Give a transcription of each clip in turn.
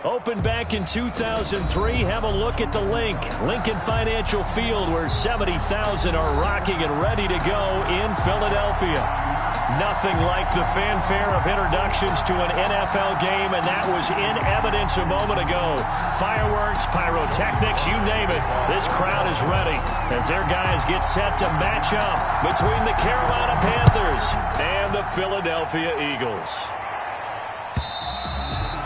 Opened back in 2003. Have a look at the link. Lincoln Financial Field, where 70,000 are rocking and ready to go in Philadelphia. Nothing like the fanfare of introductions to an NFL game, and that was in evidence a moment ago. Fireworks, pyrotechnics, you name it. This crowd is ready as their guys get set to match up between the Carolina Panthers and the Philadelphia Eagles.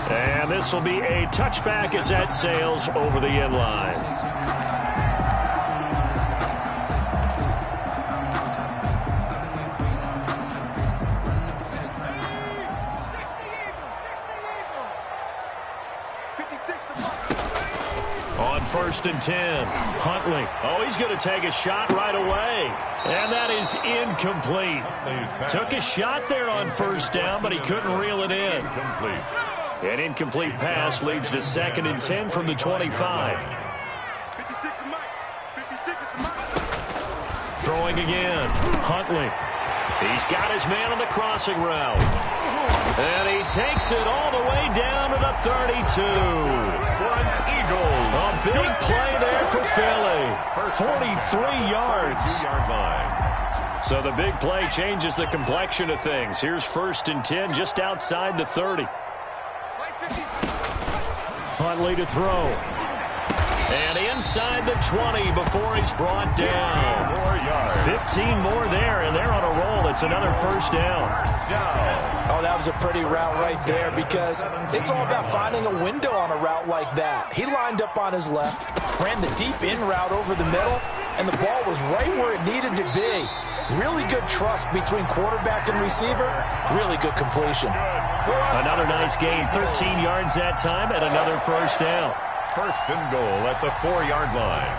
And this will be a touchback as that sails over the end line. On 1st and 10, Huntley. Oh, he's going to take a shot right away. And that is incomplete. Took a shot there on 1st down, but he couldn't reel it in. An incomplete pass leads to 2nd and 10 from the 25. Throwing again. Huntley. He's got his man on the crossing route. And he takes it all the way down to the 32. A big play there for Philly. 43 yards. So the big play changes the complexion of things. Here's 1st and 10 just outside the 30. Huntley to throw. And inside the 20 before he's brought down. 15 more there, and they're on a roll. It's another 1st down. Oh, that was a pretty route right there, because it's all about finding a window on a route like that. He lined up on his left, ran the deep in route over the middle, and the ball was right where it needed to be. Really good trust between quarterback and receiver. Really good completion. Another nice gain, 13 yards that time, and another 1st down. 1st and goal at the 4-yard line.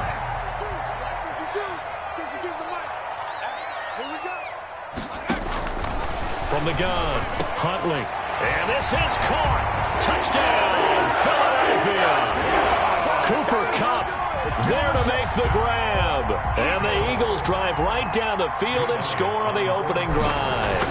From the gun, Huntley. And this is caught. Touchdown, Philadelphia. Cooper Kupp There to make the grab. And the Eagles drive right down the field and score on the opening drive.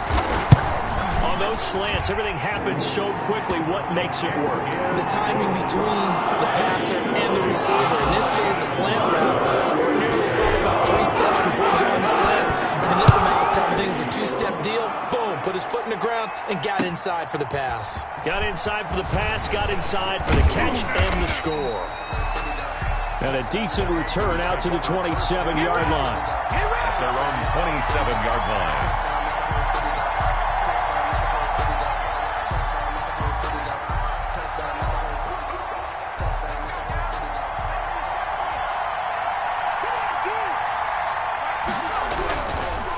On those slants, everything happens so quickly. What makes it work? The timing between the passer and the receiver. In this case, a slant route. Ordinarily, it's probably about 3 steps before you go on the slant. In this amount of time, I think it's a 2-step deal. Boom, put his foot in the ground and got inside for the pass. Got inside for the pass, got inside for the catch and the score. And a decent return out to the 27-yard line. At their own 27-yard line.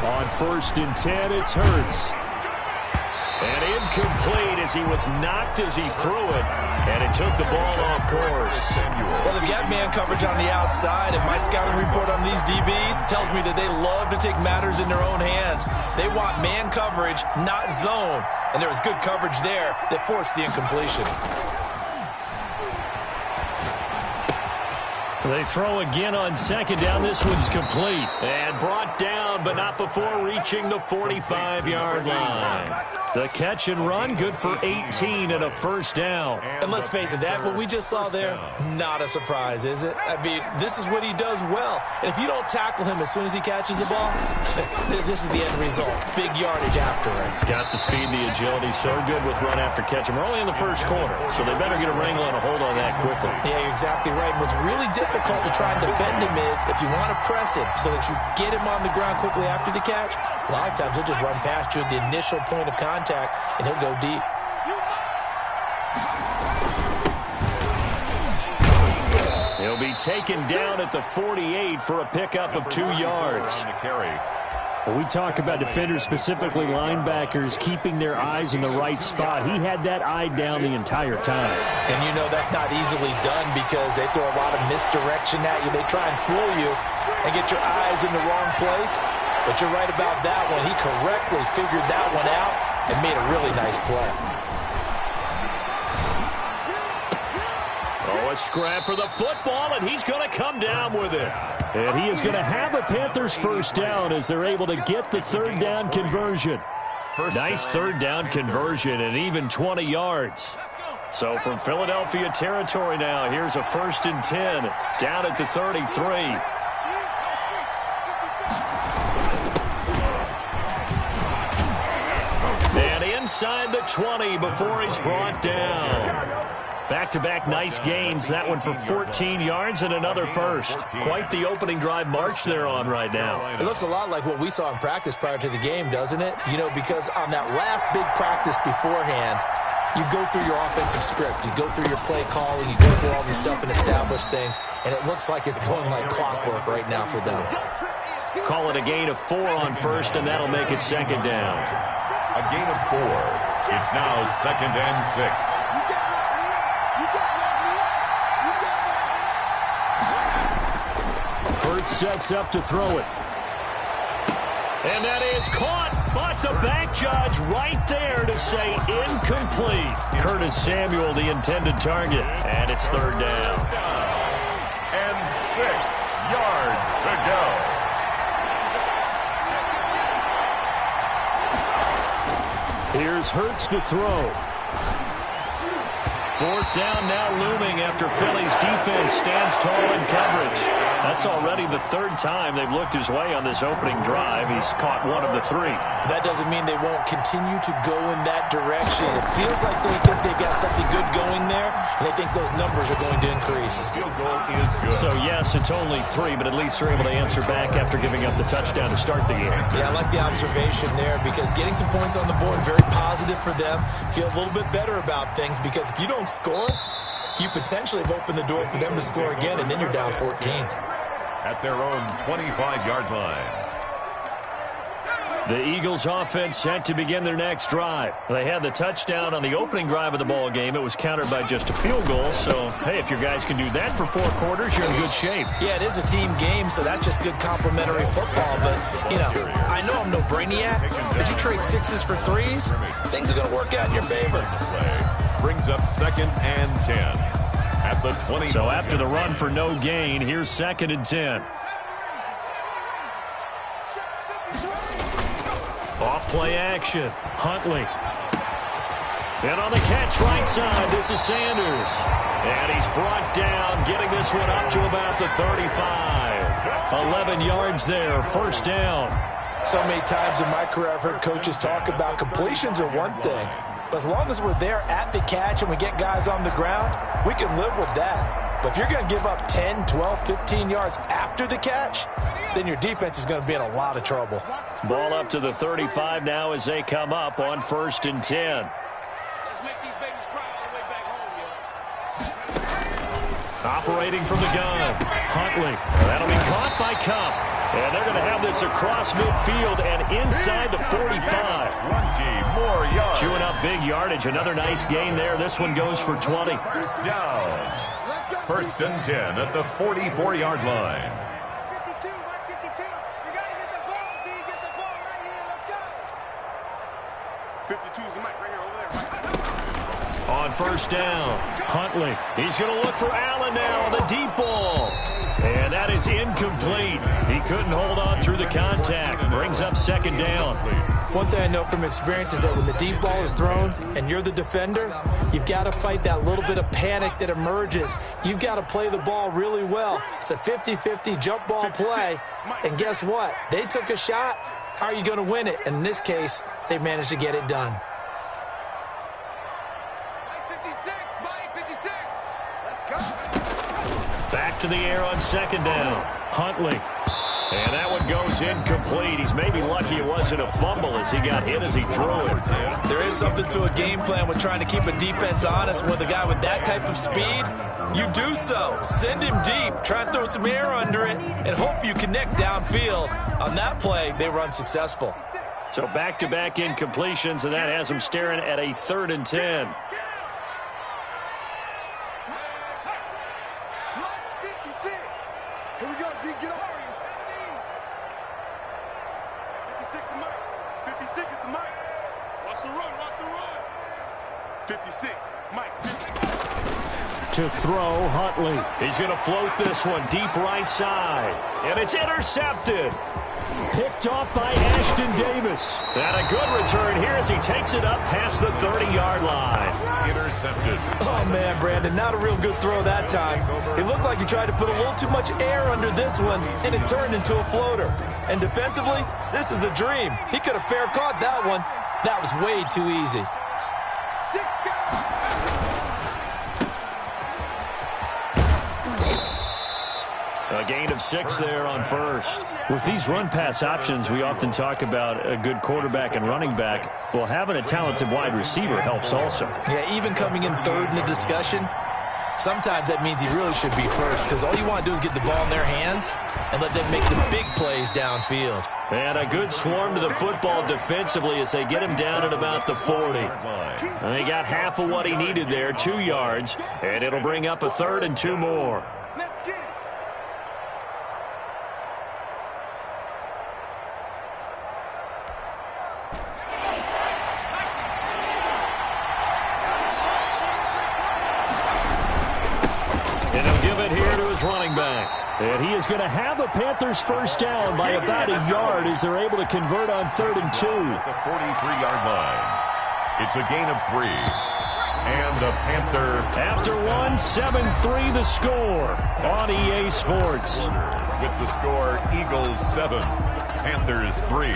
On 1st and 10, it's Hurts. And incomplete as he was knocked as he threw it. And it took the ball off course. Well, they've got man coverage on the outside, and my scouting report on these DBs tells me that they love to take matters in their own hands. They want man coverage, not zone. And there was good coverage there that forced the incompletion. They throw again on 2nd down. This one's complete. And brought down, but not before reaching the 45-yard line. The catch and run, good for 18 and a 1st down. And let's face it, that what we just saw there, not a surprise, is it? I mean, this is what he does well. And if you don't tackle him as soon as he catches the ball, this is the end result. Big yardage afterwards. Got the speed, the agility, so good with run after catch. And we're only in the 1st quarter, so they better get a wrangle and a hold on that quickly. Yeah, you're exactly right. And what's really difficult to try and defend him is if you want to press him so that you get him on the ground quickly after the catch, a lot of times he'll just run past you at the initial point of contact, and he'll go deep. He'll be taken down at the 48 for a pickup of 2 yards. When we talk about defenders, specifically linebackers, keeping their eyes in the right spot, he had that eye down the entire time. And you know that's not easily done because they throw a lot of misdirection at you. They try and fool you and get your eyes in the wrong place. But you're right about that one. He correctly figured that one out and made a really nice play. Oh, a scrap for the football, and he's going to come down with it. And he is going to have a Panthers 1st down as they're able to get the 3rd down conversion. Nice 3rd down conversion and even 20 yards. So from Philadelphia territory now, here's a 1st and 10 down at the 33. And inside the 20 before he's brought down. Back-to-back nice gains. That one for 14 yards and another 1st. Quite the opening drive march they're on right now. It looks a lot like what we saw in practice prior to the game, doesn't it? You know, because on that last big practice beforehand, you go through your offensive script. You go through your play calling. You go through all this stuff and establish things. And it looks like it's going like clockwork right now for them. Call it a gain of 4 on 1st, and that'll make it 2nd down. A gain of 4. It's now 2nd and 6. Sets up to throw it. And that is caught, but the back judge right there to say incomplete. Curtis Samuel, the intended target, and it's 3rd down. And 6 yards to go. Here's Hurts to throw. 4th down now looming after Philly's defense stands tall in coverage. That's already the 3rd time they've looked his way on this opening drive. He's caught 1 of the 3. That doesn't mean they won't continue to go in that direction. It feels like they think they've got something good going there, and they think those numbers are going to increase. Field goal is good. So, yes, it's only 3, but at least they're able to answer back after giving up the touchdown to start the game. Yeah, I like the observation there because getting some points on the board, very positive for them. Feel a little bit better about things because if you don't score, you potentially have opened the door for them to score again, and then you're down 14. At their own 25-yard line. The Eagles offense set to begin their next drive. They had the touchdown on the opening drive of the ball game. It was countered by just a field goal. So, hey, if your guys can do that for 4 quarters, you're in good shape. Yeah, it is a team game, so that's just good complimentary football. But, you know, I know I'm no brainiac, but you trade 6s for 3s, things are going to work out in your favor. Brings up 2nd and 10. at the 20. So after the run for no gain, here's 2nd and 10. Off play action. Huntley. And on the catch right side, this is Sanders. And he's brought down, getting this one up to about the 35. 11 yards there, 1st down. So many times in my career I've heard coaches talk about completions are one thing, but as long as we're there at the catch and we get guys on the ground, we can live with that. But if you're going to give up 10, 12, 15 yards after the catch, then your defense is going to be in a lot of trouble. Ball up to the 35 now as they come up on 1st and 10. Operating from the gun, Huntley. That'll be caught by Cup. And they're going to have this across midfield and inside the 45. 20 more yards. Chewing up big yardage. Another nice gain there. This one goes for 20. Down. 1st and 10 at the 44-yard line. 52, Mike 52. You got to get the ball, D. Get the ball right here. Let's go. 52 is the mic right here over there. On 1st down, Huntley. He's going to look for Allen now on the deep ball. And that is incomplete. He couldn't hold on through the contact. Brings up 2nd down. One thing I know from experience is that when the deep ball is thrown and you're the defender, you've got to fight that little bit of panic that emerges. You've got to play the ball really well. It's a 50-50 jump ball play. And guess what? They took a shot. How are you going to win it? And in this case, they managed to get it done. Back to the air on 2nd down. Huntley. And that one goes incomplete. He's maybe lucky it wasn't a fumble as he got hit as he threw it. There is something to a game plan with trying to keep a defense honest with a guy with that type of speed. You do so. Send him deep. Try and throw some air under it and hope you connect downfield. On that play, they were unsuccessful. So back-to-back incompletions, and that has them staring at a 3rd and 10. Here we go, D. Get up. 56 the mic. 56 is the mic. Watch the run. Watch the run. 56. Mike. To throw, Huntley. He's going to float this one deep right side. And it's intercepted. Picked off by Ashton Davis. And a good return here as he takes it up past the 30-yard line. Intercepted. Oh, man, Brandon, not a real good throw that time. It looked like he tried to put a little too much air under this one, and it turned into a floater. And defensively, this is a dream. He could have fair caught that one. That was way too easy. A gain of 6 there on 1st. With these run-pass options, we often talk about a good quarterback and running back. Well, having a talented wide receiver helps also. Yeah, even coming in 3rd in the discussion, sometimes that means he really should be 1st because all you want to do is get the ball in their hands and let them make the big plays downfield. And a good swarm to the football defensively as they get him down at about the 40. And they got half of what he needed there, 2 yards, and it'll bring up a 3rd and 2 more. Let's get it. And he'll give it here to his running back. And he is going to have a Panthers 1st down by about a yard as they're able to convert on 3rd and 2. At the 43-yard line. It's a gain of 3. And a Panther. After one, 7-3 the score on EA Sports. With the score, Eagles 7, Panthers 3.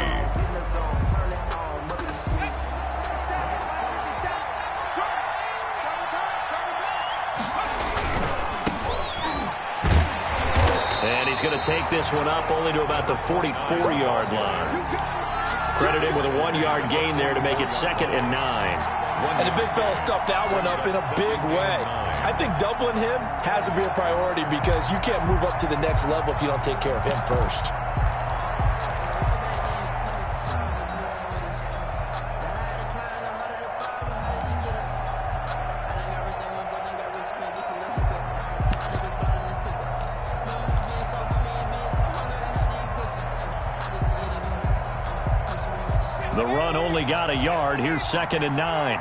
And he's going to take this one up only to about the 44-yard line. Credit him with a 1-yard gain there to make it 2nd and 9. And the big fella stuffed that one up in a big way. I think doubling him has to be a priority because you can't move up to the next level if you don't take care of him first. The run only got a yard. Here's 2nd and 9.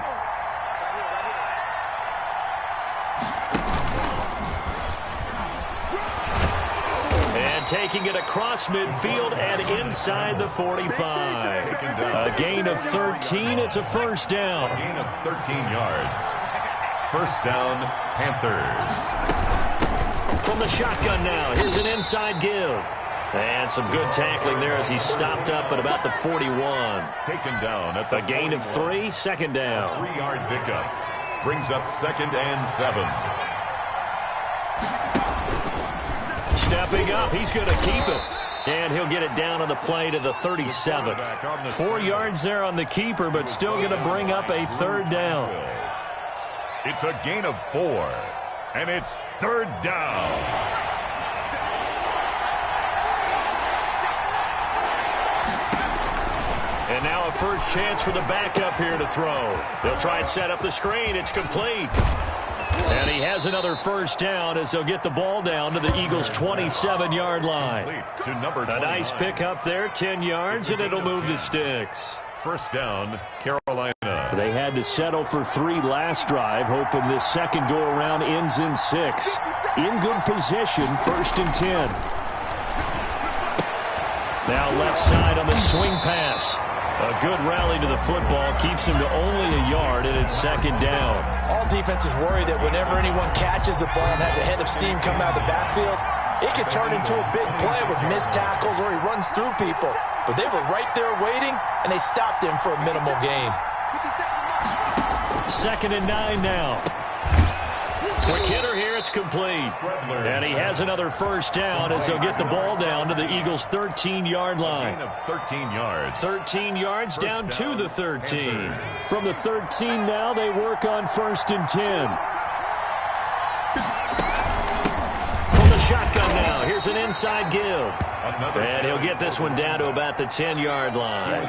taking it across midfield and inside the 45. A gain of 13. It's a first down. A gain of 13 yards. First down, Panthers. From the shotgun now, here's an inside give. And some good tackling there as he stopped up at about the 41. Taken down at the gain of 3, second down. 3-yard pickup. Brings up 2nd and 7. Stepping up, he's going to keep it. And he'll get it down on the play to the 37. 4 yards there on the keeper, but still going to bring up a third down. It's a gain of 4, and it's third down. And now a first chance for the backup here to throw. They'll try and set up the screen. It's complete. And he has another first down as they'll get the ball down to the Eagles' 27-yard line. A nice pickup there, 10 yards, and it'll move the sticks. First down, Carolina. They had to settle for 3 last drive, hoping this second go-around ends in 6. In good position, 1st and 10. Now left side on the swing pass. A good rally to the football keeps him to only a yard, and it's second down. All defenses worry that whenever anyone catches the ball and has a head of steam come out of the backfield, it could turn into a big play with missed tackles or he runs through people. But they were right there waiting, and they stopped him for a minimal gain. 2nd and 9 now. Quick hitter here, it's complete. And he has another first down as they'll get the ball down to the Eagles' 13-yard line. 13 yards. 13 yards down to the 13. From the 13 now, they work on 1st and 10. From the shotgun now, here's an inside give. And he'll get this one down to about the 10-yard line.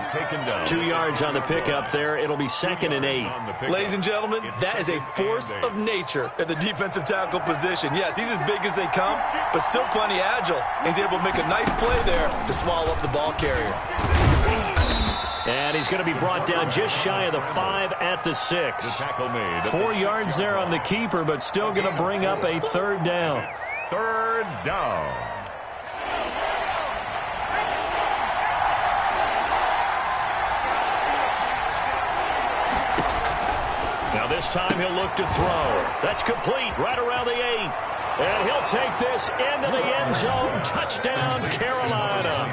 2 yards on the pickup there. It'll be 2nd and 8. Ladies and gentlemen, that is a force of nature at the defensive tackle position. Yes, he's as big as they come, but still plenty agile. He's able to make a nice play there to swallow up the ball carrier. And he's going to be brought down just shy of the 5 at the 6. 4 yards there on the keeper, but still going to bring up a third down. Third down. Now this time he'll look to throw. That's complete right around the 8. And he'll take this into the end zone. Touchdown, Carolina.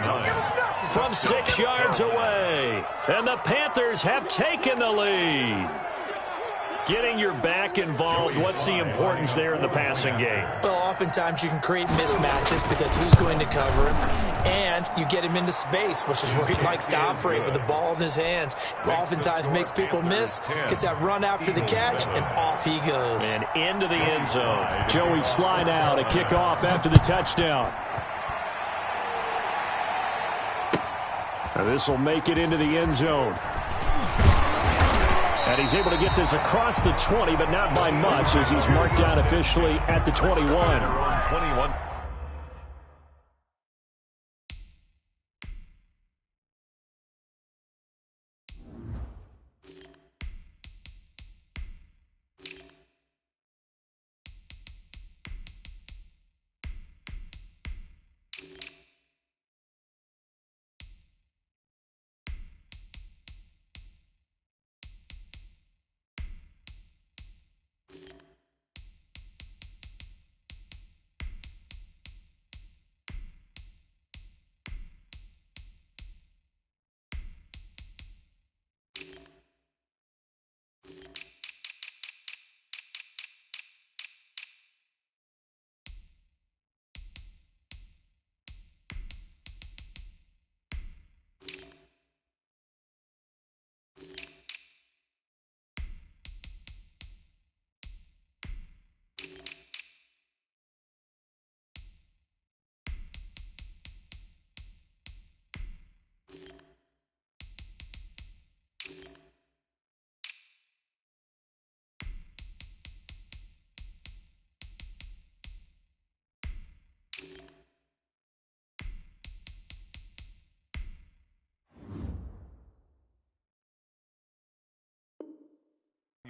From 6 yards away. And the Panthers have taken the lead. Getting your back involved, what's the importance there in the passing game? Well, oftentimes you can create mismatches because who's going to cover him, and you get him into space, which is where he likes to operate with the ball in his hands. It oftentimes makes people miss, gets that run after the catch, and off he goes. And into the end zone. Joey Sly now to kick off after the touchdown. Now this will make it into the end zone. And he's able to get this across the 20, but not by much as he's marked down officially at the 21. 21.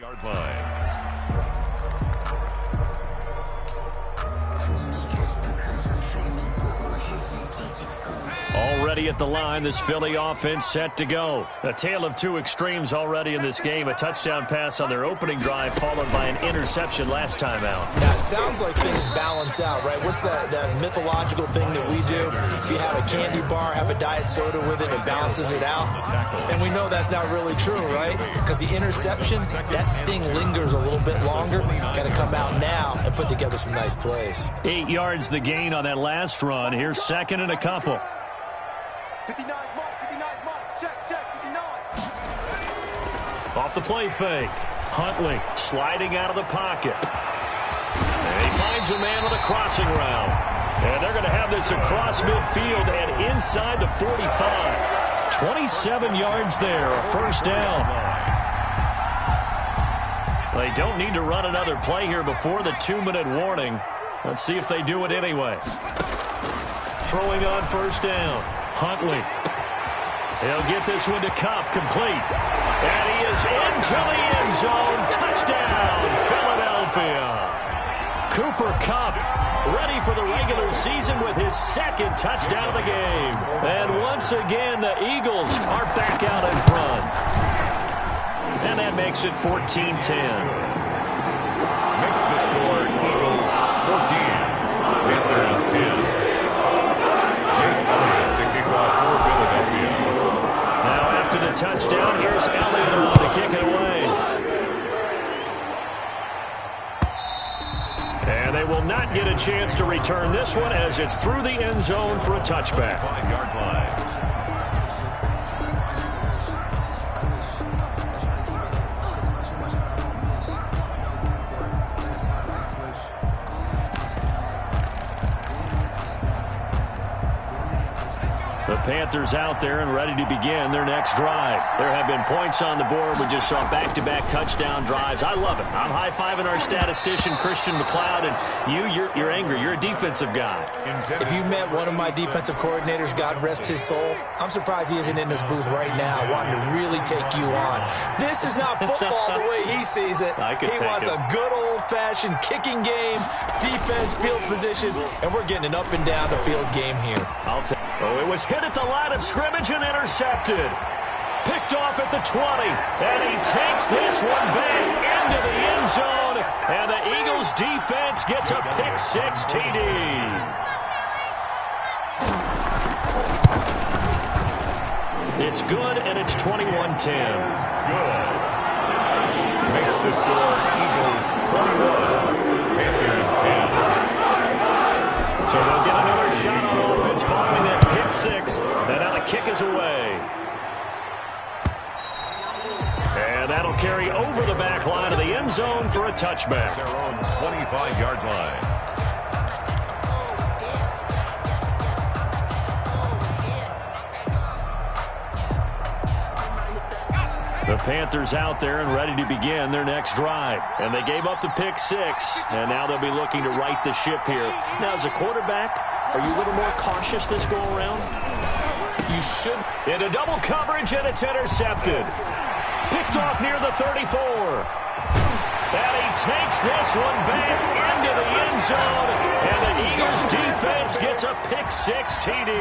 Yard line. ready at the line. This Philly offense set to go. A tale of two extremes already in this game. A touchdown pass on their opening drive, followed by an interception last time out. Now, it sounds like things balance out, right? What's that mythological thing that we do? If you have a candy bar, have a diet soda with it, it balances it out. And we know that's not really true, right? Because the interception, that sting lingers a little bit longer. Got to come out now and put together some nice plays. 8 yards the gain on that last run. Here's second and a couple. 59 mark, 59 mark, check, 59. Off the play fake. Huntley sliding out of the pocket. And he finds a man with a crossing route. And they're going to have this across midfield and inside the 45. 27 yards there, a first down. They don't need to run another play here before the 2-minute warning. Let's see if they do it anyway. Throwing on first down. Huntley. He'll get this one to Kupp, complete. And he is into the end zone. Touchdown, Philadelphia. Cooper Kupp ready for the regular season with his second touchdown of the game. And once again, the Eagles are back out in front. And that makes it 14-10. Makes the score Eagles 14, Panthers 10. Jake Elliott to kick off for Philadelphia. Now after the touchdown, here's Elliott on to kick it away. And they will not get a chance to return this one as it's through the end zone for a touchback. 5-yard line. The Panthers out there and ready to begin their next drive. There have been points on the board. We just saw back-to-back touchdown drives. I love it. I'm high-fiving our statistician, Christian McLeod, and you're angry. You're a defensive guy. If you met one of my defensive coordinators, God rest his soul, I'm surprised he isn't in this booth right now wanting to really take you on. This is not football the way he sees it. He wants a good old-fashioned kicking game, defense, field position, and we're getting an up-and-down-the-field game here. Oh, it was hit at the line of scrimmage and intercepted. Picked off at the 20. And he takes this one back into the end zone. And the Eagles defense gets a pick-6 TD. It's good, and it's 21-10. Good. Makes the score Eagles 21, Panthers 10. So they'll get another shot on offense following that pick-6. And now the kick is away. And that'll carry over the back line of the end zone for a touchback. Their own 25-yard line. The Panthers out there and ready to begin their next drive. And they gave up the pick-6, and now they'll be looking to right the ship here. Now, as a quarterback, are you a little more cautious this go-around? You should. Into double coverage, and it's intercepted. Picked off near the 34. And he takes this one back into the end zone, and the Eagles defense gets a pick-6 TD.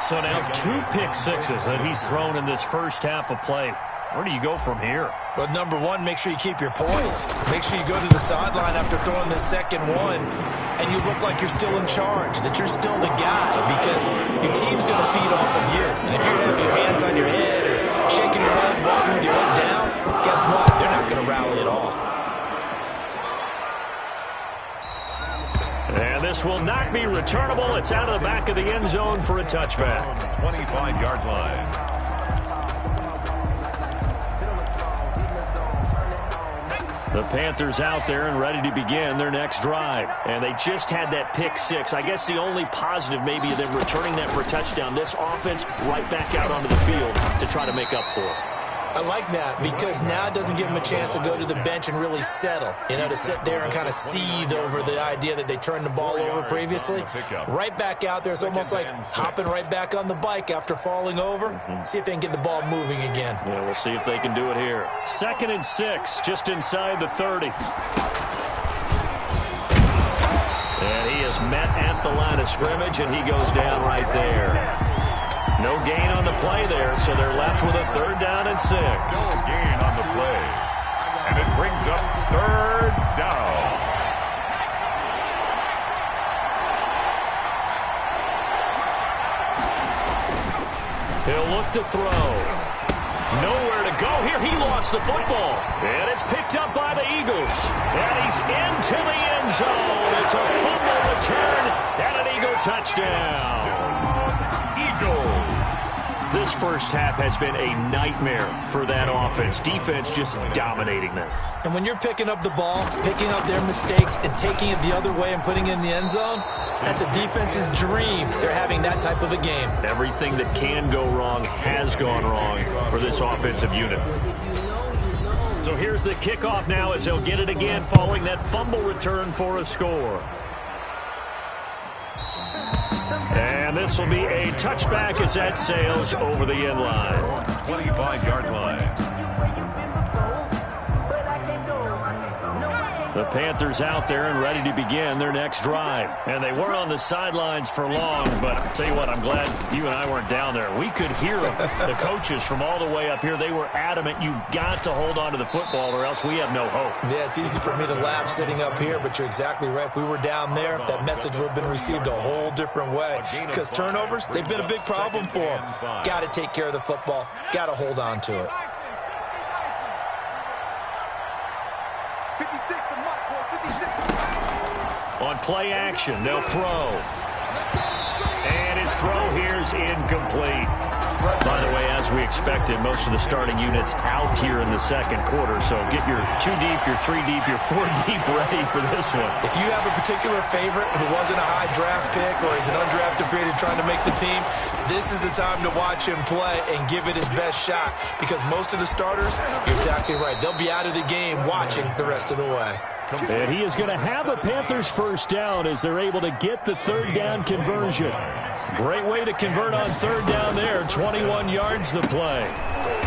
So now 2 pick-6s that he's thrown in this first half of play. Where do you go from here? Well, number one, make sure you keep your poise. Make sure you go to the sideline after throwing this second one, and you look like you're still in charge, that you're still the guy, because your team's going to feed off of you. And if you have your hands on your head or shaking your head and walking with your head down, guess what? They're not going to rally at all. And this will not be returnable. It's out of the back of the end zone for a touchback. 25-yard line. The Panthers out there and ready to begin their next drive. And they just had that pick-6. I guess the only positive maybe of them returning that for a touchdown. This offense right back out onto the field to try to make up for it. I like that because now it doesn't give them a chance to go to the bench and really settle, to sit there and kind of seethe over the idea that they turned the ball over previously. Right back out there. It's almost like hopping right back on the bike after falling over. See if they can get the ball moving again. Yeah, we'll see if they can do it here. 2nd and 6, just inside the 30. And he is is met at the line of scrimmage, and he goes down right there. No gain on the play there, so they're left with a 3rd down and 6. No gain on the play. And it brings up 3rd down. He'll look to throw. Nowhere to go here. He lost the football. And it's picked up by the Eagles. And he's into the end zone. It's a fumble return and an Eagle touchdown. Eagles. This first half has been a nightmare for that offense. Defense just dominating them. And when you're picking up the ball, picking up their mistakes, and taking it the other way and putting it in the end zone, that's a defense's dream. They're having that type of a game. Everything that can go wrong has gone wrong for this offensive unit. So here's the kickoff now as they'll get it again following that fumble return for a score. And this will be a touchback as that sails over the end line. 25-yard line. The Panthers out there and ready to begin their next drive. And they weren't on the sidelines for long, but I'll tell you what, I'm glad you and I weren't down there. We could hear them. The coaches from all the way up here, they were adamant, you've got to hold on to the football or else we have no hope. Yeah, it's easy for me to laugh sitting up here, but you're exactly right. If we were down there, that message would have been received a whole different way. Because turnovers, they've been a big problem for them. Got to take care of the football. Got to hold on to it. 56 to Mike, boys. 56. On play action, they'll throw. And his throw here's incomplete. By the way, as we expected, most of the starting units out here in the second quarter. So get your 2 deep, your 3 deep, your 4 deep ready for this one. If you have a particular favorite who wasn't a high draft pick or is an undrafted free agent trying to make the team, this is the time to watch him play and give it his best shot. Because most of the starters, you're exactly right, they'll be out of the game watching the rest of the way. And he is going to have a Panthers first down as they're able to get the 3rd down conversion. Great way to convert on 3rd down there. 21 yards the play.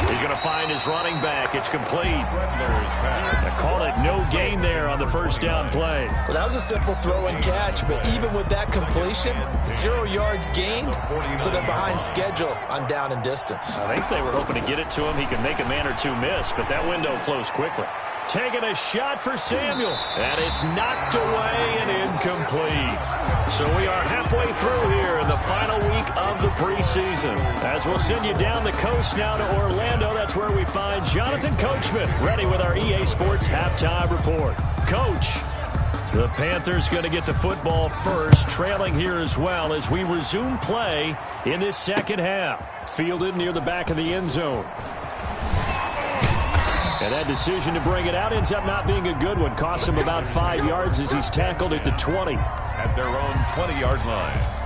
He's going to find his running back. It's complete. I call it no gain there on the first down play. Well, that was a simple throw and catch, but even with that completion, 0 yards gained, so they're behind schedule on down and distance. I think they were hoping to get it to him. He could make a man or two miss, but that window closed quickly. Taking a shot for Samuel, and it's knocked away and incomplete. So we are halfway through here in the final week of the preseason. As we'll send you down the coast now to Orlando, that's where we find Jonathan Coachman, ready with our EA Sports halftime report. Coach, the Panthers going to get the football first, trailing here as well as we resume play in this second half. Fielded near the back of the end zone. And that decision to bring it out ends up not being a good one. Cost him about 5 yards as he's tackled at the 20. At their own 20-yard line.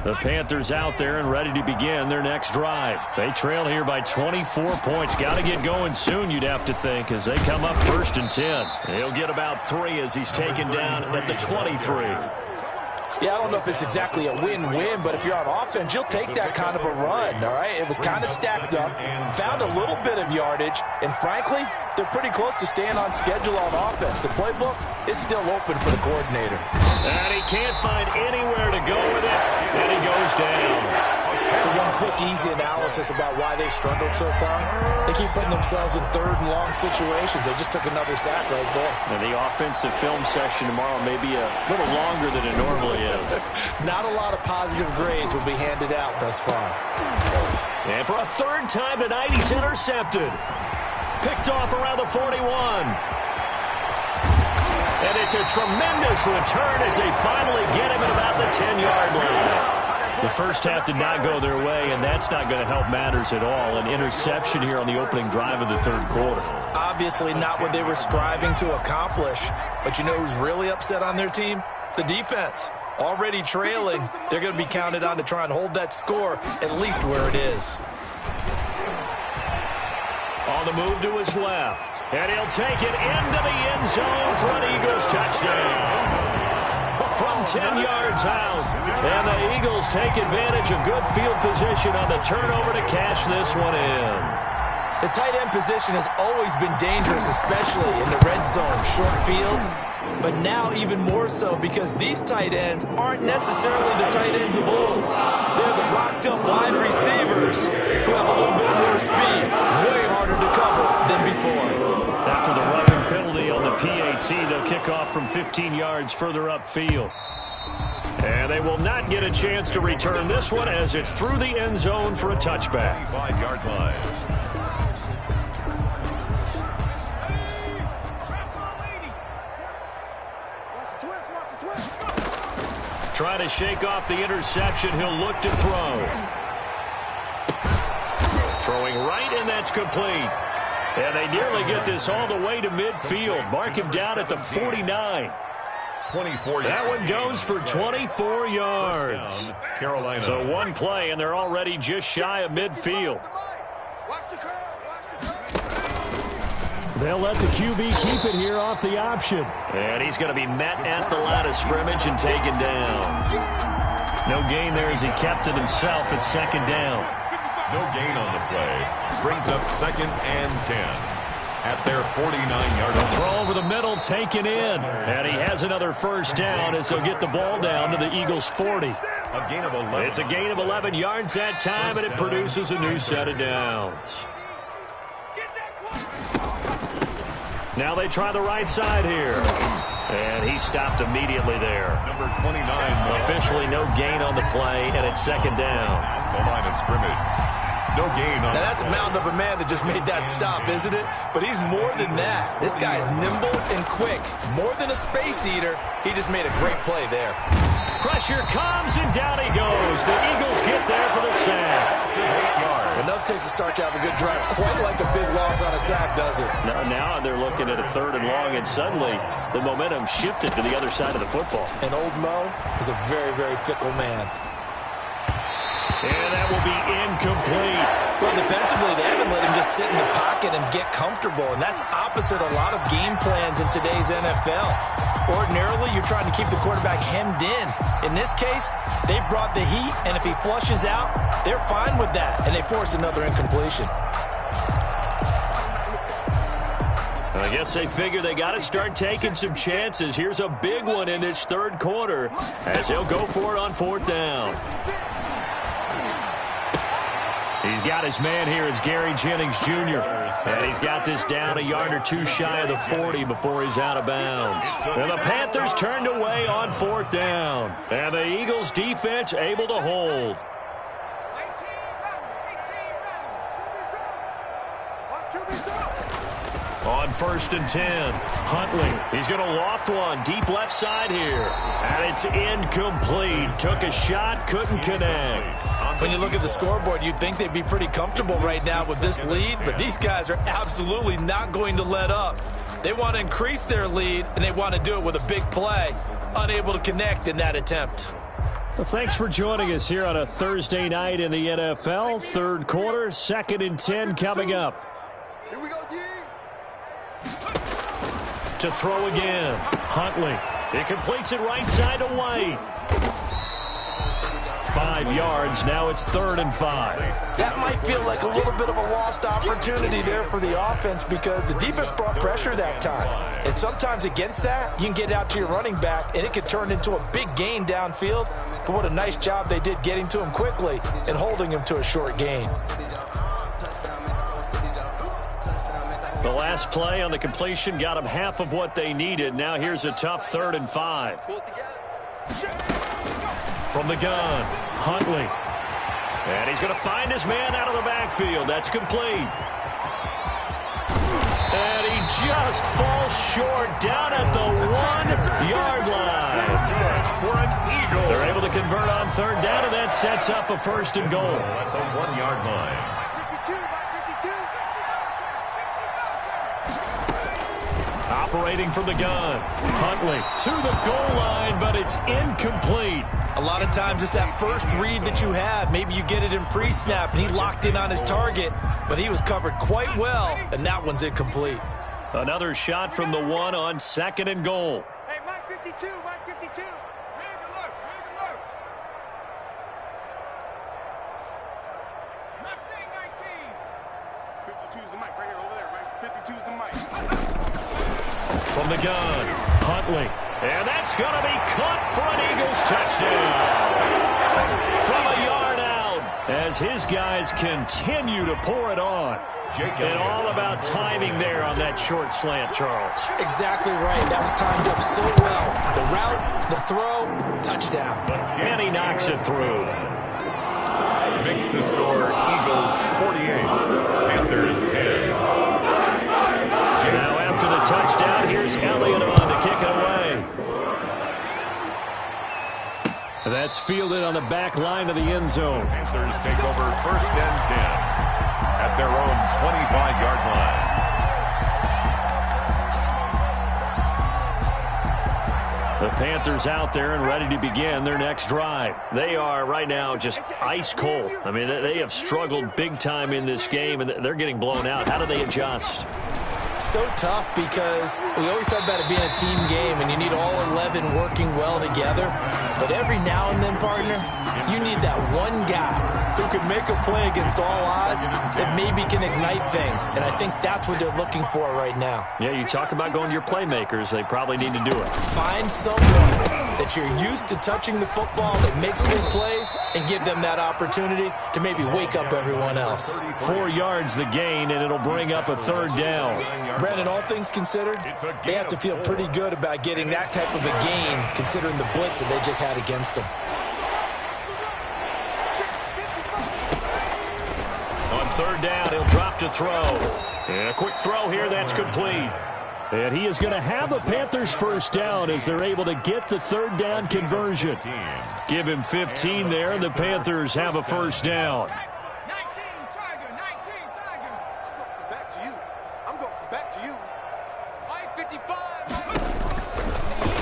The Panthers out there and ready to begin their next drive. They trail here by 24 points. Got to get going soon, you'd have to think, as they come up 1st and 10. He'll get about 3 as he's taken down at the 23. Yeah, I don't know if it's exactly a win-win, but if you're on offense, you'll take that kind of a run, all right? It was kind of stacked up, found a little bit of yardage, and frankly, they're pretty close to staying on schedule on offense. The playbook is still open for the coordinator. And he can't find anywhere to go with it, and he goes down. So one quick, easy analysis about why they struggled so far. They keep putting themselves in 3rd and long situations. They just took another sack right there. And the offensive film session tomorrow may be a little longer than it normally is. Not a lot of positive grades will be handed out thus far. And for a 3rd time tonight, he's intercepted. Picked off around the 41. And it's a tremendous return as they finally get him at about the 10-yard line. The first half did not go their way, and that's not going to help matters at all. An interception here on the opening drive of the 3rd quarter. Obviously not what they were striving to accomplish. But you know who's really upset on their team? The defense. Already trailing, they're going to be counted on to try and hold that score at least where it is. On the move to his left. And he'll take it into the end zone for an Eagles touchdown. A from 10 yards out. And the Eagles take advantage of good field position on the turnover to cash this one in. The tight end position has always been dangerous, especially in the red zone, short field. But now even more so because these tight ends aren't necessarily the tight ends of old. They're the rocked-up wide receivers who have a little bit more speed, way harder to cover than before. After the roughing penalty on the PAT, they'll kick off from 15 yards further upfield. And they will not get a chance to return this one as it's through the end zone for a touchback. 5-yard line. Trying to shake off the interception. He'll look to throw. Throwing right, and that's complete. And they nearly get this all the way to midfield. Mark him down at the 49. 24 yards. That one goes for 24 yards. Carolina. So one play, and they're already just shy of midfield. They'll let the QB keep it here off the option. And he's going to be met at the line of scrimmage and taken down. No gain there as he kept it himself at second down. No gain on the play. Brings up 2nd and 10 at their 49-yard line. Throw over the middle, taken in. And he has another first down as he'll get the ball down to the Eagles' 40. A gain of 11. It's a gain of 11 yards that time, and it produces a new set of downs. Now they try the right side here. And he stopped immediately there. Number 29. Officially no gain on the play, and it's second down. The line of scrimmage. No gain on Now that's a mountain of a man that just made that stop, isn't it? But he's more than that. This guy's nimble and quick. More than a space eater. He just made a great play there. Pressure comes, and down he goes. The Eagles get there for the sack. 8 yards. Enough takes a start to have a good drive. Quite like a big loss on a sack, does it? Now they're looking at a 3rd and long, and suddenly the momentum shifted to the other side of the football. And old Mo is a very, very fickle man. And that will be incomplete. Well, defensively, they haven't let him just sit in the pocket and get comfortable, and that's opposite a lot of game plans in today's NFL. Ordinarily, you're trying to keep the quarterback hemmed in. In this case, they brought the heat, and if he flushes out, they're fine with that, and they force another incompletion. I guess they figure they got to start taking some chances. Here's a big one in this 3rd quarter as he'll go for it on 4th down. He's got his man here. It's Gary Jennings Jr. And he's got this down a yard or two shy of the 40 before he's out of bounds. And the Panthers turned away on 4th down. And the Eagles defense able to hold. On 1st and 10, Huntley. He's going to loft one deep left side here. And it's incomplete. Took a shot, couldn't connect. When you look at the scoreboard, you'd think they'd be pretty comfortable right now with this lead, but these guys are absolutely not going to let up. They want to increase their lead, and they want to do it with a big play. Unable to connect in that attempt. Well, thanks for joining us here on a Thursday night in the NFL. 3rd quarter, 2nd and 10 coming up. Here we go, D. To throw again, Huntley. He completes it right side to White. 5 yards, now it's 3rd and 5. That might feel like a little bit of a lost opportunity there for the offense because the defense brought pressure that time. And sometimes against that, you can get out to your running back, and it could turn into a big gain downfield. But what a nice job they did getting to him quickly and holding him to a short gain. The last play on the completion got them half of what they needed. Now here's a tough 3rd and 5. From the gun, Huntley. And he's going to find his man out of the backfield. That's complete. And he just falls short down at the 1-yard line. For an Eagle. They're able to convert on 3rd down, and that sets up a 1st and goal. At the 1-yard line. Operating from the gun, Huntley to the goal line, but it's incomplete. A lot of times it's that first read that you have. Maybe you get it in pre-snap, and he locked in on his target, but he was covered quite well, and that one's incomplete. Another shot from the 1 on 2nd and goal. Hey, Mike 52, Mike 52. 52's the mic right here, over there, right? 52's the mic. From the gun, Huntley. And that's going to be caught for an Eagles touchdown. From a yard out as his guys continue to pour it on. And all about timing there on that short slant, Charles. Exactly right. That was timed up so well. The route, the throw, touchdown. And he knocks it through. Makes the score Eagles 48, Panthers 10. Now after the touchdown, here's Elliott on to kick it away. That's fielded on the back line of the end zone. Panthers take over 1st and 10 at their own 25-yard line. The Panthers out there and ready to begin their next drive. They are right now just ice cold. I mean, they have struggled big time in this game, and they're getting blown out. How do they adjust? So tough because we always talk about it being a team game and you need all 11 working well together. But every now and then, partner, you need that one guy who could make a play against all odds that maybe can ignite things. And I think that's what they're looking for right now. Yeah, you talk about going to your playmakers. They probably need to do it. Find someone that you're used to touching the football that makes big plays and give them that opportunity to maybe wake up everyone else. 4 yards the gain, and it'll bring up a 3rd down. Brandon, all things considered, they have to feel pretty good about getting that type of a gain considering the blitz that they just had against them. On 3rd down, he'll drop to throw. And a quick throw here, that's complete. And he is going to have a Panthers 1st down as they're able to get the 3rd down conversion. Give him 15 there, and the Panthers have a 1st down.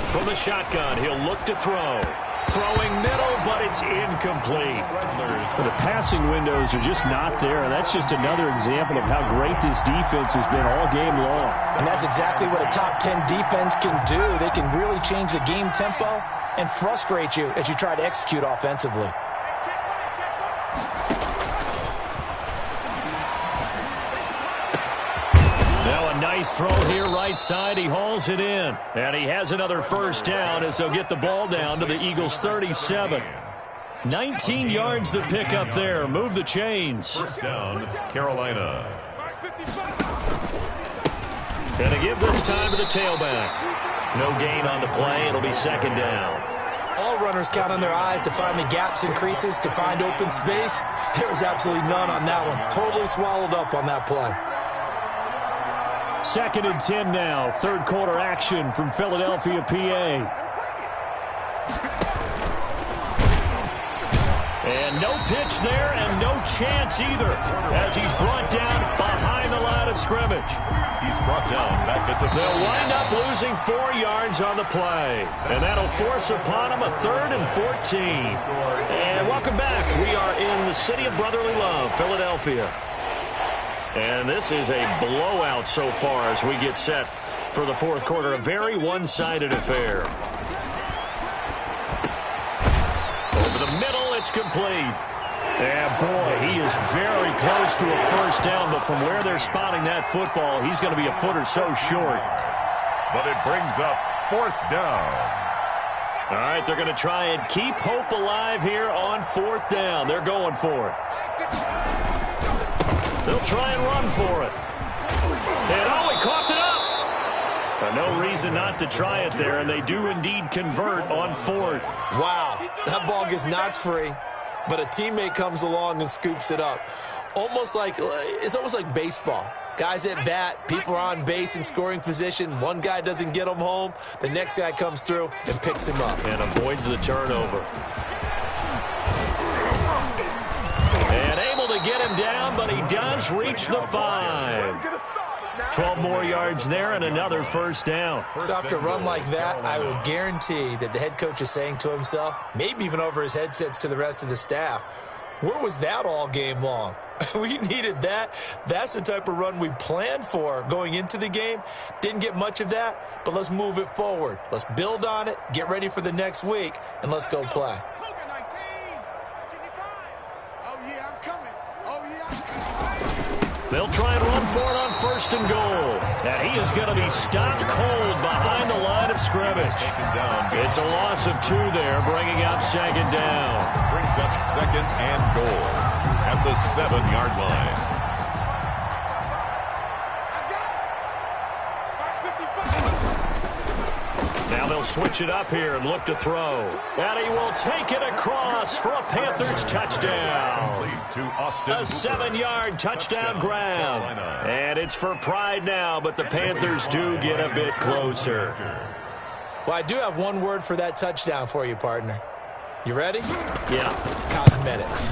From the shotgun, he'll look to throw. Throwing middle, but it's incomplete. The passing windows are just not there, and that's just another example of how great this defense has been all game long. And that's exactly what a top 10 defense can do. They can really change the game tempo and frustrate you as you try to execute offensively. Nice throw here right side. He hauls it in. And he has another 1st down as they'll get the ball down to the Eagles 37. 19 yards the pick up there. Move the chains. 1st down, Carolina. And to give this time to the tailback. No gain on the play. It'll be 2nd down. All runners count on their eyes to find the gaps and creases, to find open space. There was absolutely none on that one. Totally swallowed up on that play. 2nd and 10 now. 3rd quarter action from Philadelphia, PA. And no pitch there and no chance either as he's brought down behind the line of scrimmage. He's brought down back at the... They'll wind up losing 4 yards on the play. And that'll force upon him a 3rd and 14. And welcome back. We are in the city of brotherly love, Philadelphia. And this is a blowout so far as we get set for the 4th quarter. A very one-sided affair. Over the middle, it's complete. And boy, he is very close to a 1st down, but from where they're spotting that football, he's going to be a foot or so short. But it brings up 4th down. All right, they're going to try and keep hope alive here on 4th down. They're going for it. They'll try and run for it. And oh, he coughed it up. But no reason not to try it there, and they do indeed convert on 4th. Wow, that ball gets knocked free, but a teammate comes along and scoops it up. It's almost like baseball. Guys at bat, people are on base in scoring position. One guy doesn't get him home. The next guy comes through and picks him up. And avoids the turnover. And able to get him down, but he does reach the 5. 12 more yards there and another 1st down. So after a run like that, I will guarantee that the head coach is saying to himself, maybe even over his headsets to the rest of the staff, where was that all game long? We needed that. That's the type of run we planned for going into the game. Didn't get much of that, but let's move it forward. Let's build on it, get ready for the next week, and let's go play. yeah, I'm coming. Oh, yeah, I'm coming. They'll try and run for it on 1st and goal. And he is going to be stopped cold behind the line of scrimmage. It's a loss of 2 there, bringing up 2nd down. Brings up 2nd and goal at the 7-yard line. Now they'll switch it up here and look to throw. And he will take it across for a Panthers touchdown. A 7-yard touchdown grab. And it's for pride now, but the Panthers do get a bit closer. Well, I do have one word for that touchdown for you, partner. You ready? Yeah. Cosmetics.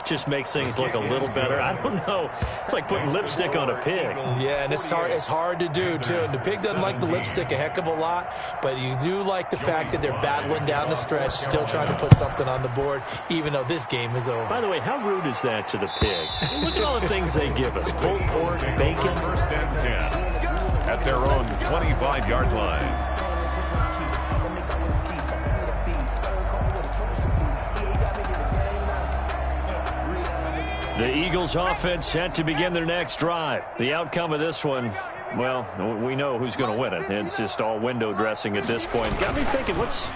Just makes things look a little better. I don't know. It's like putting lipstick on a pig. Yeah, and it's hard to do, too. And the pig doesn't like the lipstick a heck of a lot, but you do like the fact that they're battling down the stretch, still trying to put something on the board, even though this game is over. By the way, how rude is that to the pig? Look at all the things they give us. Pulled pork, bacon. 1st and 10 at their own 25-yard line. The Eagles offense set to begin their next drive. The outcome of this one, well, we know who's going to win it. It's just all window dressing at this point. Got me thinking, what's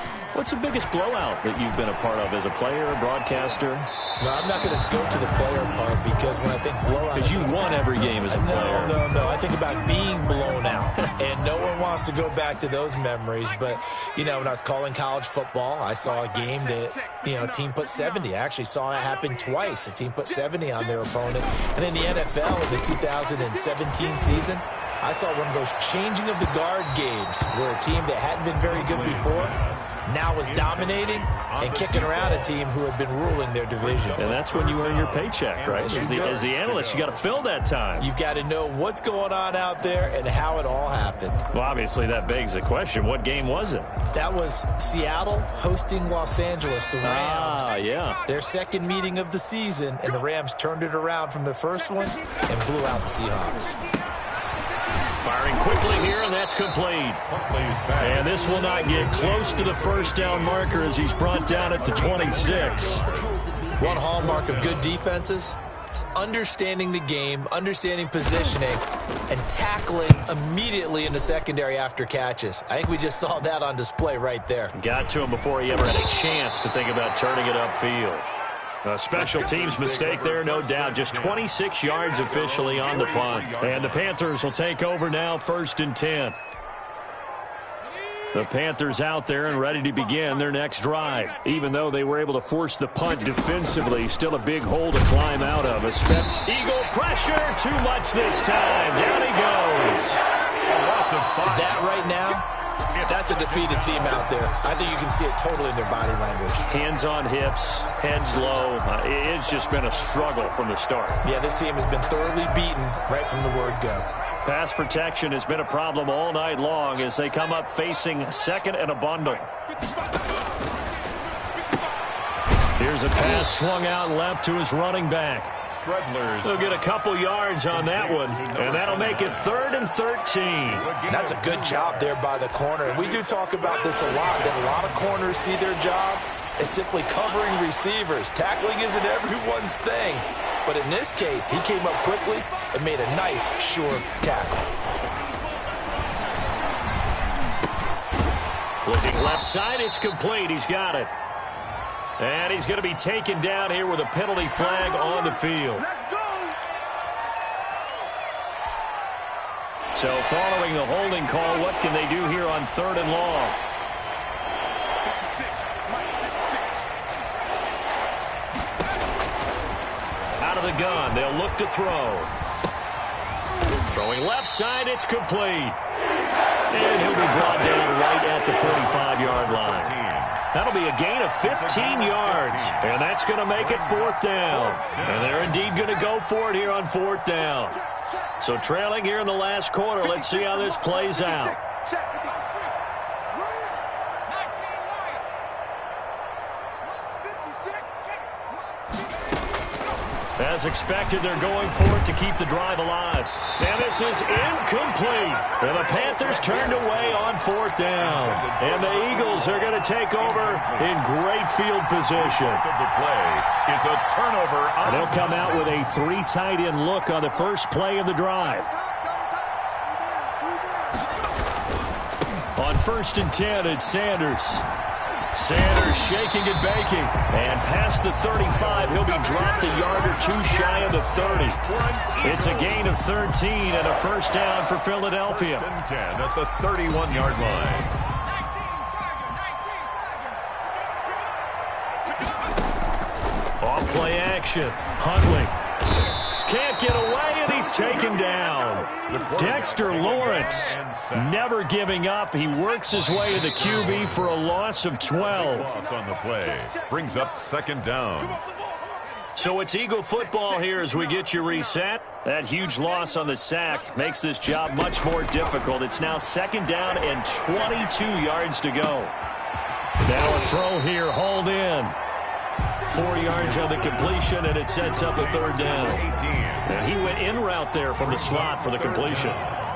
the biggest blowout that you've been a part of as a player, a broadcaster? No, I'm not going to go to the player part because when I think blowout... Because you won every game as a player. No. I think about being blown out. And no one wants to go back to those memories. But, you know, when I was calling college football, I saw a game that, you know, a team put 70. I actually saw it happen twice. A team put 70 on their opponent. And in the NFL, in the 2017 season, I saw one of those changing of the guard games where a team that hadn't been very good before now was dominating and kicking around a team who had been ruling their division. And that's when you earn your paycheck, right? As the analyst, you got to fill that time. You've got to know what's going on out there and how it all happened. Well, obviously, that begs the question, what game was it? That was Seattle hosting Los Angeles, the Rams. Ah, yeah. Their second meeting of the season, and the Rams turned it around from the first one and blew out the Seahawks. Firing quickly here, and that's complete. And this will not get close to the 1st down marker as he's brought down at the 26. One hallmark of good defenses is understanding the game, understanding positioning, and tackling immediately in the secondary after catches. I think we just saw that on display right there. Got to him before he ever had a chance to think about turning it upfield. A special teams mistake there, no doubt. Just 26 yards officially on the punt. And the Panthers will take over now, 1st and 10. The Panthers out there and ready to begin their next drive. Even though they were able to force the punt defensively, still a big hole to climb out of. Eagle pressure, too much this time. Down he goes. That right now, that's a defeated team out there. I think you can see it totally in their body language. Hands on hips, heads low. It's just been a struggle from the start. Yeah, this team has been thoroughly beaten right from the word go. Pass protection has been a problem all night long as they come up facing 2nd and a bundle. Here's a pass swung out left to his running back. They'll get a couple yards on that one, and that'll make it 3rd and 13. That's a good job there by the corner. We do talk about this a lot, that a lot of corners see their job as simply covering receivers. Tackling isn't everyone's thing. But in this case, he came up quickly and made a nice, sure tackle. Looking left side, it's complete. He's got it. And he's going to be taken down here with a penalty flag on the field. So following the holding call, what can they do here on 3rd and long? Out of the gun, they'll look to throw. Throwing left side, it's complete. And he'll be brought down right at the 45-yard line. That'll be a gain of 15 yards, and that's going to make it 4th down. And they're indeed going to go for it here on 4th down. So trailing here in the last quarter, let's see how this plays out. As expected, they're going for it to keep the drive alive. And this is incomplete. And the Panthers turned away on 4th down. And the Eagles are going to take over in great field position. The play is a turnover. And they'll come out with a 3 tight end look on the first play of the drive. On 1st and 10, it's Sanders. Sanders shaking and baking. And past the 35, he'll be dropped a yard or 2 shy of the 30. It's a gain of 13 and a first down for Philadelphia. 10 at the 31-yard line. Off play action. Huntley. Can't get away, and he's taken down. Dexter Lawrence never giving up. He works his way to the QB for a loss of 12. Loss on the play brings up 2nd down. So it's Eagle football here as we get you reset. That huge loss on the sack makes this job much more difficult. It's now 2nd down and 22 yards to go. Now a throw here, hauled in. 4 yards on the completion, and it sets up a 3rd down. And he went in route there from the slot for the completion.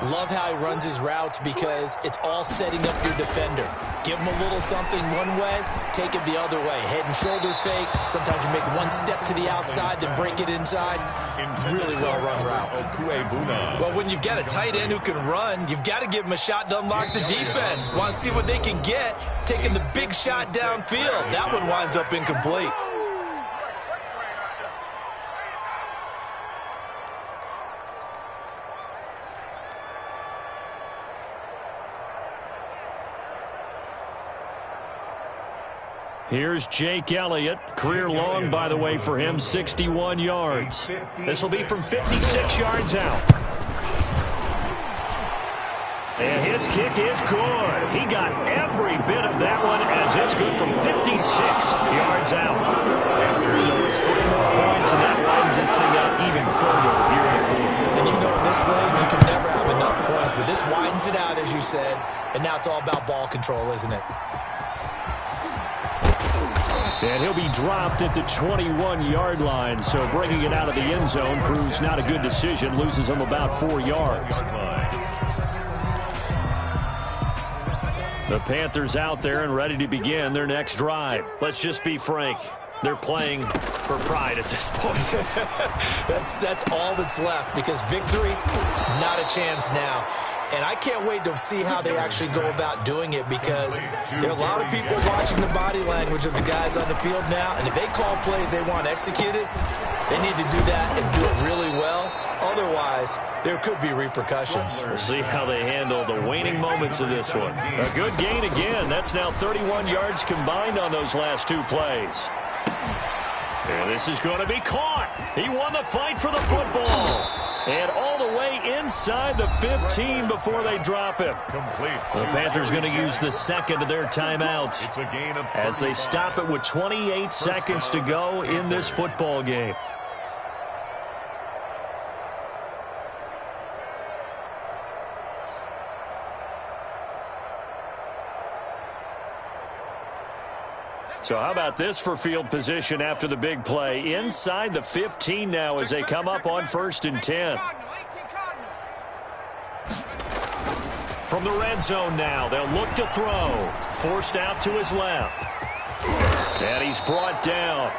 Love how he runs his routes because it's all setting up your defender. Give him a little something one way, take it the other way. Head and shoulder fake. Sometimes you make one step to the outside, then break it inside. Really well-run route. Well, when you've got a tight end who can run, you've got to give him a shot to unlock the defense. Want to see what they can get, taking the big shot downfield. That one winds up incomplete. Here's Jake Elliott. Career long, by the way, for him, 61 yards. This will be from 56 yards out. And his kick is good. He got every bit of that one as it's good from 56 yards out. So it's 3 more points, and that widens this thing out even further here in the 4th. And you know, in this league, you can never have enough points, but this widens it out, as you said, and now it's all about ball control, isn't it? And he'll be dropped at the 21-yard line, so bringing it out of the end zone proves not a good decision, loses him about 4 yards. The Panthers out there and ready to begin their next drive. Let's just be frank. They're playing for pride at this point. That's all that's left, because victory, not a chance now. And I can't wait to see how they actually go about doing it, because there are a lot of people watching the body language of the guys on the field now, and if they call plays they want executed, they need to do that and do it really well. Otherwise, there could be repercussions. We'll see how they handle the waning moments of this one. A good gain again. That's now 31 yards combined on those last 2 plays. And this is going to be caught. He won the fight for the football. And all the way inside the 15 before they drop him. The Panthers going to use the second of their timeouts as they stop it with 28 seconds to go in this football game. So how about this for field position after the big play? Inside the 15 now as they come up on 1st and 10. From the red zone now, they'll look to throw. Forced out to his left. And he's brought down.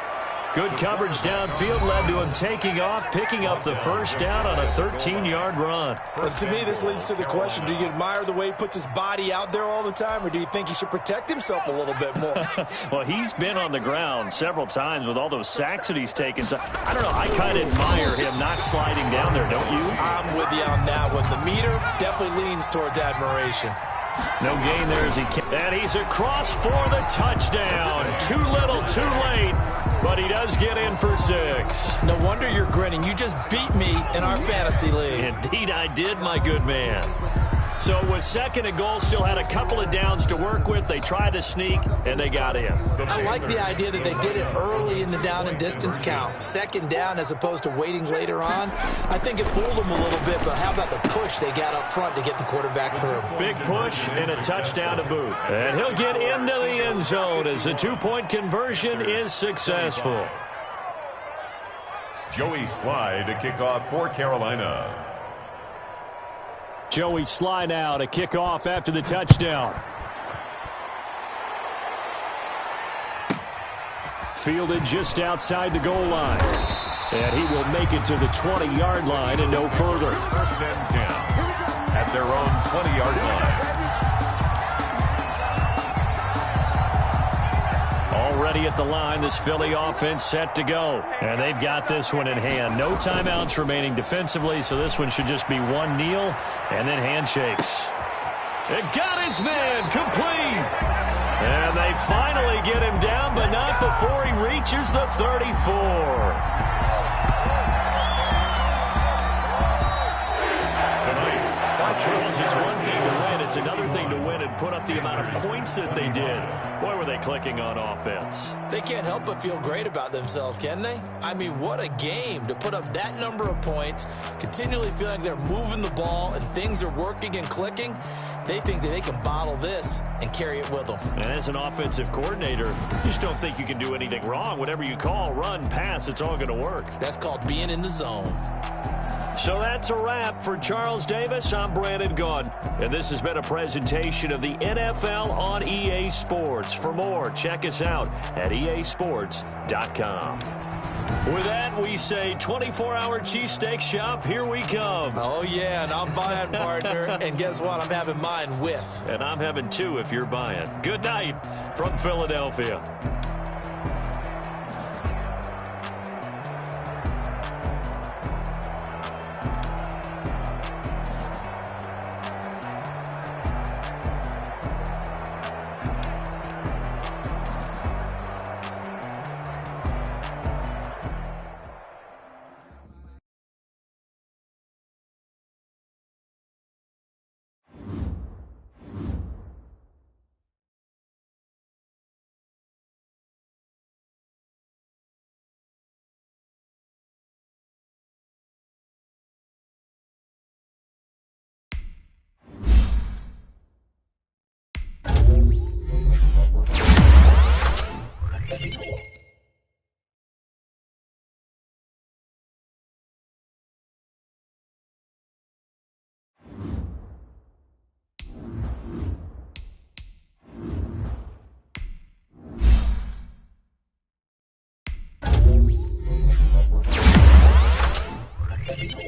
Good coverage downfield led to him taking off, picking up the first down on a 13-yard run. Well, to me, this leads to the question, do you admire the way he puts his body out there all the time, or do you think he should protect himself a little bit more? Well, he's been on the ground several times with all those sacks that he's taken. So, I don't know, I kind of admire him not sliding down there, don't you? I'm with you on that one. The meter definitely leans towards admiration. No gain there as he can. And he's across for the touchdown. Too little, too late. But he does get in for 6. No wonder you're grinning. You just beat me in our fantasy league. Indeed I did, my good man. So it was 2nd and goal, still had a couple of downs to work with. They tried to sneak, and they got in. I like the idea that they did it early in the down and distance count. 2nd down as opposed to waiting later on. I think it fooled them a little bit, but how about the push they got up front to get the quarterback through? Big push and a touchdown to boot. And he'll get into the end zone as the 2-point conversion is successful. Joey Slye to kick off for Carolina. Joey Slye now to kick off after the touchdown. Fielded just outside the goal line. And he will make it to the 20-yard line and no further. First and 10 at their own 20-yard line. Already at the line, this Philly offense set to go. And they've got this one in hand. No timeouts remaining defensively, so this one should just be one kneel and then handshakes. It got his man complete. And they finally get him down, but not before he reaches the 34. Charles, it's one thing to win. It's another thing to win and put up the amount of points that they did. Boy, were they clicking on offense. They can't help but feel great about themselves, can they? I mean, what a game to put up that number of points, continually feeling like they're moving the ball and things are working and clicking. They think that they can bottle this and carry it with them. And as an offensive coordinator, you just don't think you can do anything wrong. Whatever you call, run, pass, it's all going to work. That's called being in the zone. So that's a wrap for Charles Davis. I'm Brandon Gaudin, and this has been a presentation of the NFL on EA Sports. For more, check us out at easports.com. With that, we say 24-hour cheesesteak shop, here we come. Oh, yeah, and I'm buying, partner. And guess what? I'm having mine with. And I'm having two if you're buying. Good night from Philadelphia. Thank you.